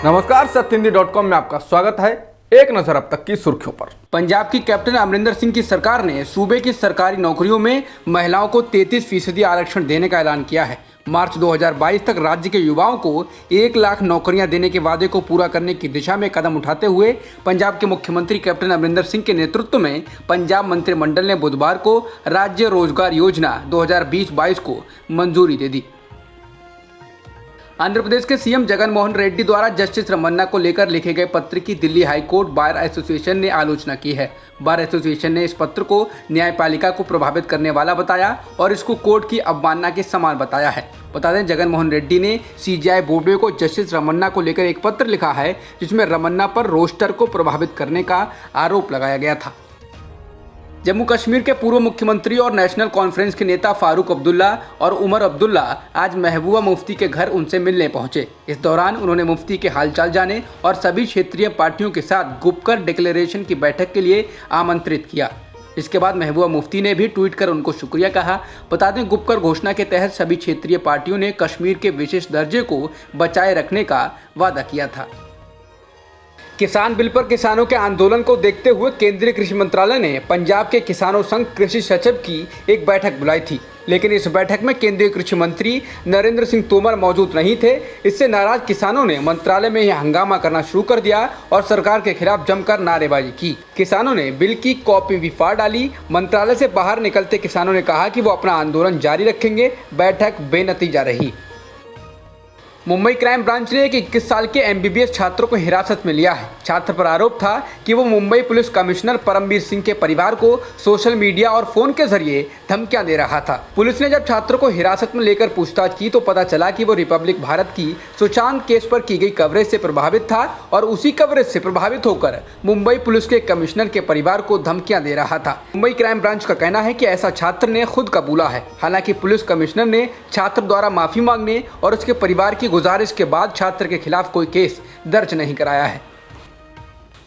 नमस्कार, सत्यहिंदी.com में आपका स्वागत है। एक नजर अब तक की सुर्खियों पर। पंजाब की कैप्टन अमरिंदर सिंह की सरकार ने सूबे की सरकारी नौकरियों में महिलाओं को 33% आरक्षण देने का ऐलान किया है। मार्च 2022 तक राज्य के युवाओं को 1 लाख नौकरियां देने के वादे को पूरा करने की दिशा में कदम उठाते हुए पंजाब के मुख्यमंत्री कैप्टन अमरिंदर सिंह के नेतृत्व में पंजाब मंत्रिमंडल ने बुधवार को राज्य रोजगार योजना 2020-22 को मंजूरी दे दी। आंध्र प्रदेश के सीएम जगन मोहन रेड्डी द्वारा जस्टिस रमन्ना को लेकर लिखे गए पत्र की दिल्ली हाईकोर्ट बार एसोसिएशन ने आलोचना की है। बार एसोसिएशन ने इस पत्र को न्यायपालिका को प्रभावित करने वाला बताया और इसको कोर्ट की अवमानना के समान बताया है। बता दें, जगन मोहन रेड्डी ने सीजेआई बोबडे को जस्टिस रमन्ना को लेकर एक पत्र लिखा है जिसमें रमन्ना पर रोस्टर को प्रभावित करने का आरोप लगाया गया था। जम्मू कश्मीर के पूर्व मुख्यमंत्री और नेशनल कॉन्फ्रेंस के नेता फारूक अब्दुल्ला और उमर अब्दुल्ला आज महबूबा मुफ्ती के घर उनसे मिलने पहुंचे। इस दौरान उन्होंने मुफ्ती के हालचाल जाने और सभी क्षेत्रीय पार्टियों के साथ गुपकर डिक्लेरेशन की बैठक के लिए आमंत्रित किया। इसके बाद महबूबा मुफ्ती ने भी ट्वीट कर उनको शुक्रिया कहा। बता दें, गुपकर घोषणा के तहत सभी क्षेत्रीय पार्टियों ने कश्मीर के विशेष दर्जे को बचाए रखने का वादा किया था। किसान बिल पर किसानों के आंदोलन को देखते हुए केंद्रीय कृषि मंत्रालय ने पंजाब के किसानों संघ कृषि सचिव की एक बैठक बुलाई थी, लेकिन इस बैठक में केंद्रीय कृषि मंत्री नरेंद्र सिंह तोमर मौजूद नहीं थे। इससे नाराज किसानों ने मंत्रालय में ही हंगामा करना शुरू कर दिया और सरकार के खिलाफ जमकर नारेबाजी की। किसानों ने बिल की कॉपी भी फाड़ डाली। मंत्रालय से बाहर निकलते किसानों ने कहा कि वो अपना आंदोलन जारी रखेंगे। बैठक बेनतीजा रही। मुंबई क्राइम ब्रांच ने एक 21 साल के एमबीबीएस छात्र को हिरासत में लिया है। छात्र पर आरोप था कि वो मुंबई पुलिस कमिश्नर परमबीर सिंह के परिवार को सोशल मीडिया और फोन के जरिए धमकियां दे रहा था। पुलिस ने जब छात्र को हिरासत में लेकर पूछताछ की तो पता चला कि वो रिपब्लिक भारत की सुशांत केस पर की गई कवरेज से प्रभावित था और उसी कवरेज से प्रभावित होकर मुंबई पुलिस के कमिश्नर के परिवार को धमकियां दे रहा था। मुंबई क्राइम ब्रांच का कहना है कि ऐसा छात्र ने खुद कबूला है। हालांकि पुलिस कमिश्नर ने छात्र द्वारा माफी मांगने और उसके परिवार की गुजारिश के बाद छात्र के खिलाफ कोई केस दर्ज नहीं कराया है।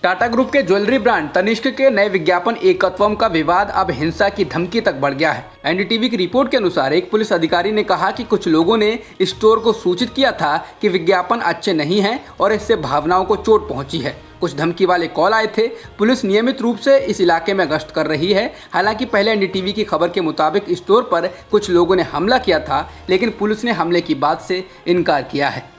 टाटा ग्रुप के ज्वेलरी ब्रांड तनिष्क के नए विज्ञापन एकत्वम का विवाद अब हिंसा की धमकी तक बढ़ गया है। एनडीटीवी की रिपोर्ट के अनुसार एक पुलिस अधिकारी ने कहा कि कुछ लोगों ने स्टोर को सूचित किया था कि विज्ञापन अच्छे नहीं हैं और इससे भावनाओं को चोट पहुंची है। कुछ धमकी वाले कॉल आए थे। पुलिस नियमित रूप से इस इलाके में गश्त कर रही है। हालांकि पहले एनडीटीवी की खबर के मुताबिक स्टोर पर कुछ लोगों ने हमला किया था, लेकिन पुलिस ने हमले की बात से इनकार किया है।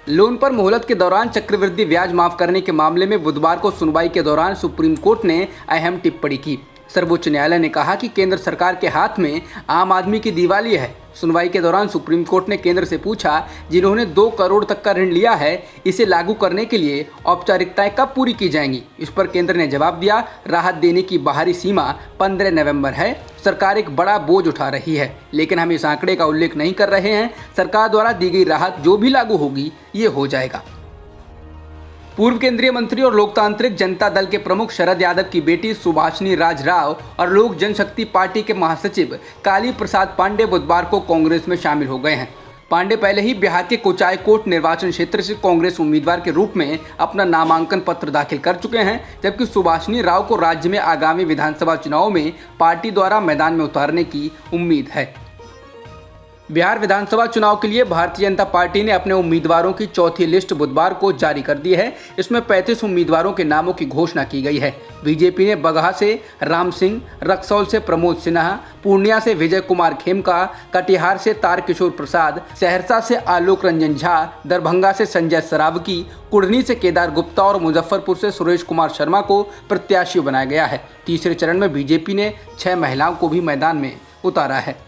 लोन पर मोहलत के दौरान चक्रवृद्धि ब्याज माफ करने के मामले में बुधवार को सुनवाई के दौरान सुप्रीम कोर्ट ने अहम टिप्पणी की। सर्वोच्च न्यायालय ने कहा कि केंद्र सरकार के हाथ में आम आदमी की दिवाली है। सुनवाई के दौरान सुप्रीम कोर्ट ने केंद्र से पूछा, जिन्होंने 2 करोड़ तक का ऋण लिया है, इसे लागू करने के लिए औपचारिकताएं कब पूरी की जाएंगी। इस पर केंद्र ने जवाब दिया, राहत देने की बाहरी सीमा 15 नवंबर है। सरकार एक बड़ा बोझ उठा रही है, लेकिन हम इस आंकड़े का उल्लेख नहीं कर रहे हैं। सरकार द्वारा दी गई राहत जो भी लागू होगी, ये हो जाएगा। पूर्व केंद्रीय मंत्री और लोकतांत्रिक जनता दल के प्रमुख शरद यादव की बेटी सुभाषिनी राज राव और लोक जनशक्ति पार्टी के महासचिव काली प्रसाद पांडे बुधवार को कांग्रेस में शामिल हो गए हैं। पांडे पहले ही बिहार के कोचाईकोट निर्वाचन क्षेत्र से कांग्रेस उम्मीदवार के रूप में अपना नामांकन पत्र दाखिल कर चुके हैं, जबकि सुभाषिनी राव को राज्य में आगामी विधानसभा चुनाव में पार्टी द्वारा मैदान में उतारने की उम्मीद है। बिहार विधानसभा चुनाव के लिए भारतीय जनता पार्टी ने अपने उम्मीदवारों की चौथी लिस्ट बुधवार को जारी कर दी है। इसमें 35 उम्मीदवारों के नामों की घोषणा की गई है। बीजेपी ने बगहा से राम सिंह, रक्सौल से प्रमोद सिन्हा, पूर्णिया से विजय कुमार खेमका, कटिहार से तारकिशोर प्रसाद, सहरसा से आलोक रंजन झा, दरभंगा से संजय सरावगी, कुढ़नी से केदार गुप्ता और मुजफ्फरपुर से सुरेश कुमार शर्मा को प्रत्याशी बनाया गया है। तीसरे चरण में बीजेपी ने 6 महिलाओं को भी मैदान में उतारा है।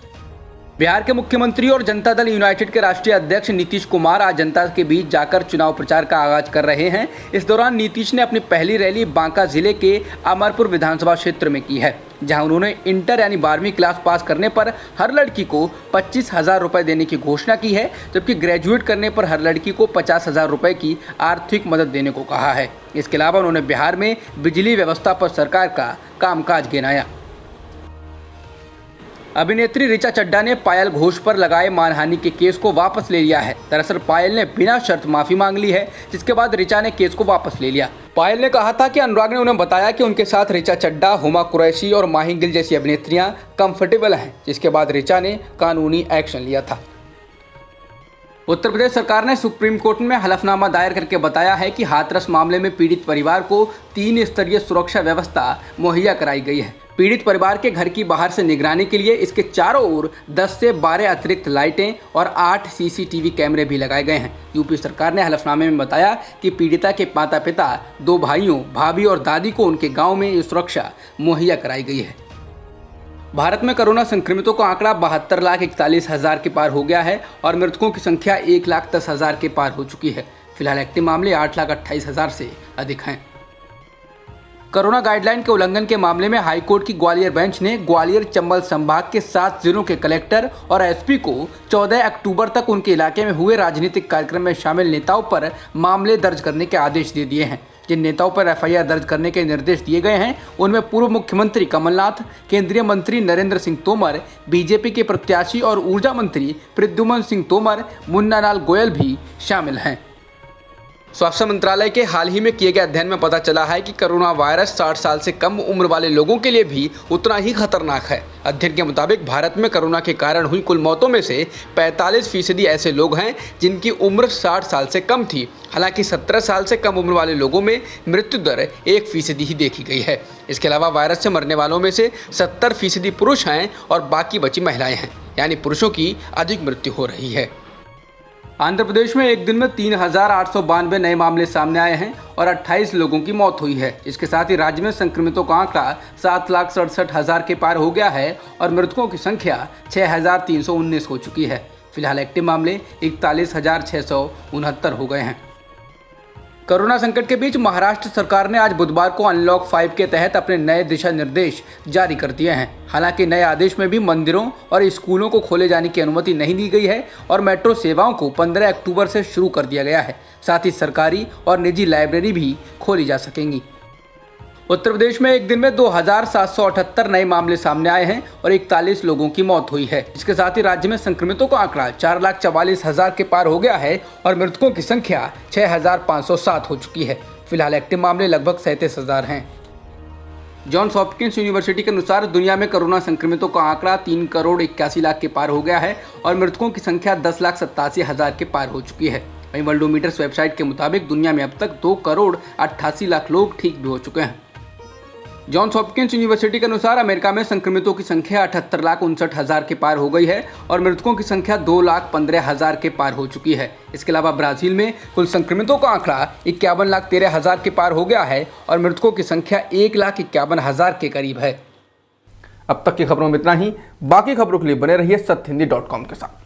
बिहार के मुख्यमंत्री और जनता दल यूनाइटेड के राष्ट्रीय अध्यक्ष नीतीश कुमार आज जनता के बीच जाकर चुनाव प्रचार का आगाज कर रहे हैं। इस दौरान नीतीश ने अपनी पहली रैली बांका जिले के अमरपुर विधानसभा क्षेत्र में की है, जहां उन्होंने इंटर यानी 12वीं क्लास पास करने पर हर लड़की को 25,000 रुपये देने की घोषणा की है, जबकि ग्रेजुएट करने पर हर लड़की को 50,000 रुपये की आर्थिक मदद देने को कहा है। इसके अलावा उन्होंने बिहार में बिजली व्यवस्था पर सरकार का कामकाज गिनाया। अभिनेत्री ऋचा चड्ढा ने पायल घोष पर लगाए मानहानि के केस को वापस ले लिया है। दरअसल पायल ने बिना शर्त माफी मांग ली है, जिसके बाद ऋचा ने केस को वापस ले लिया। पायल ने कहा था कि अनुराग ने उन्हें बताया कि उनके साथ ऋचा चड्ढा, हुमा कुरैशी और माही गिल जैसी अभिनेत्रियां कंफर्टेबल हैं, जिसके बाद ऋचा ने कानूनी एक्शन लिया था। उत्तर प्रदेश सरकार ने सुप्रीम कोर्ट में हलफनामा दायर करके बताया है कि हाथरस मामले में पीड़ित परिवार को 3 स्तरीय सुरक्षा व्यवस्था मुहैया कराई गई है। पीड़ित परिवार के घर की बाहर से निगरानी के लिए इसके चारों ओर 10 से 12 अतिरिक्त लाइटें और 8 सीसीटीवी कैमरे भी लगाए गए हैं। यूपी सरकार ने हलफनामे में बताया कि पीड़िता के माता पिता, 2 भाइयों, भाभी और दादी को उनके गाँव में ये सुरक्षा मुहैया कराई गई है। भारत में कोरोना संक्रमितों का आंकड़ा 72,41,000 के पार हो गया है और मृतकों की संख्या 1,10,000 के पार हो चुकी है। फिलहाल एक्टिव मामले 8,28,000 से अधिक हैं। कोरोना गाइडलाइन के उल्लंघन के मामले में हाईकोर्ट की ग्वालियर बेंच ने ग्वालियर चंबल संभाग के 7 जिलों के कलेक्टर और एसपी को 14 अक्टूबर तक उनके इलाके में हुए राजनीतिक कार्यक्रम में शामिल नेताओं पर मामले दर्ज करने के आदेश दे दिए हैं। जिन नेताओं पर एफआईआर दर्ज करने के निर्देश दिए गए हैं उनमें पूर्व मुख्यमंत्री कमलनाथ, केंद्रीय मंत्री नरेंद्र सिंह तोमर, बीजेपी के प्रत्याशी और ऊर्जा मंत्री प्रद्युम्न सिंह तोमर, मुन्ना लाल गोयल भी शामिल हैं। स्वास्थ्य मंत्रालय के हाल ही में किए गए अध्ययन में पता चला है कि कोरोना वायरस 60 साल से कम उम्र वाले लोगों के लिए भी उतना ही खतरनाक है। अध्ययन के मुताबिक भारत में कोरोना के कारण हुई कुल मौतों में से 45% ऐसे लोग हैं जिनकी उम्र 60 साल से कम थी। हालांकि 17 साल से कम उम्र वाले लोगों में मृत्यु दर 1% ही देखी गई है। इसके अलावा वायरस से मरने वालों में से 70% पुरुष हैं और बाकी बची महिलाएं हैं, यानी पुरुषों की अधिक मृत्यु हो रही है। आंध्र प्रदेश में एक दिन में 3,892 नए मामले सामने आए हैं और 28 लोगों की मौत हुई है। इसके साथ ही राज्य में संक्रमितों का आंकड़ा 7,67,000 के पार हो गया है और मृतकों की संख्या 6,319 हो चुकी है। फिलहाल एक्टिव मामले 41,669 हो गए हैं। कोरोना संकट के बीच महाराष्ट्र सरकार ने आज बुधवार को अनलॉक 5 के तहत अपने नए दिशा निर्देश जारी कर दिए हैं। हालांकि नए आदेश में भी मंदिरों और स्कूलों को खोले जाने की अनुमति नहीं दी गई है और मेट्रो सेवाओं को 15 अक्टूबर से शुरू कर दिया गया है। साथ ही सरकारी और निजी लाइब्रेरी भी खोली जा सकेंगी। उत्तर प्रदेश में एक दिन में 2,778 नए मामले सामने आए हैं और 41 लोगों की मौत हुई है। इसके साथ ही राज्य में संक्रमितों का आंकड़ा 4,44,000 के पार हो गया है और मृतकों की संख्या 6,507 हो चुकी है। फिलहाल एक्टिव मामले लगभग 37,000 हैं। जॉन्स हॉपकिंस यूनिवर्सिटी के अनुसार दुनिया में कोरोना संक्रमितों का आंकड़ा 3,81,00,000 के पार हो गया है और मृतकों की संख्या 10,87,000 के पार हो चुकी है। वहीं वर्ल्डोमीटर्स वेबसाइट के मुताबिक दुनिया में अब तक 2,88,00,000 लोग ठीक भी हो चुके हैं। जॉन्स हॉपकिंस यूनिवर्सिटी के अनुसार अमेरिका में संक्रमितों की संख्या 78,59,000 के पार हो गई है और मृतकों की संख्या 2,15,000 के पार हो चुकी है। इसके अलावा ब्राजील में कुल संक्रमितों का आंकड़ा 51,13,000 के पार हो गया है और मृतकों की संख्या 1,51,000 के करीब है। अब तक की खबरों में इतना ही। बाकी खबरों के लिए बने रहिए सत्यहिंदी.com के साथ।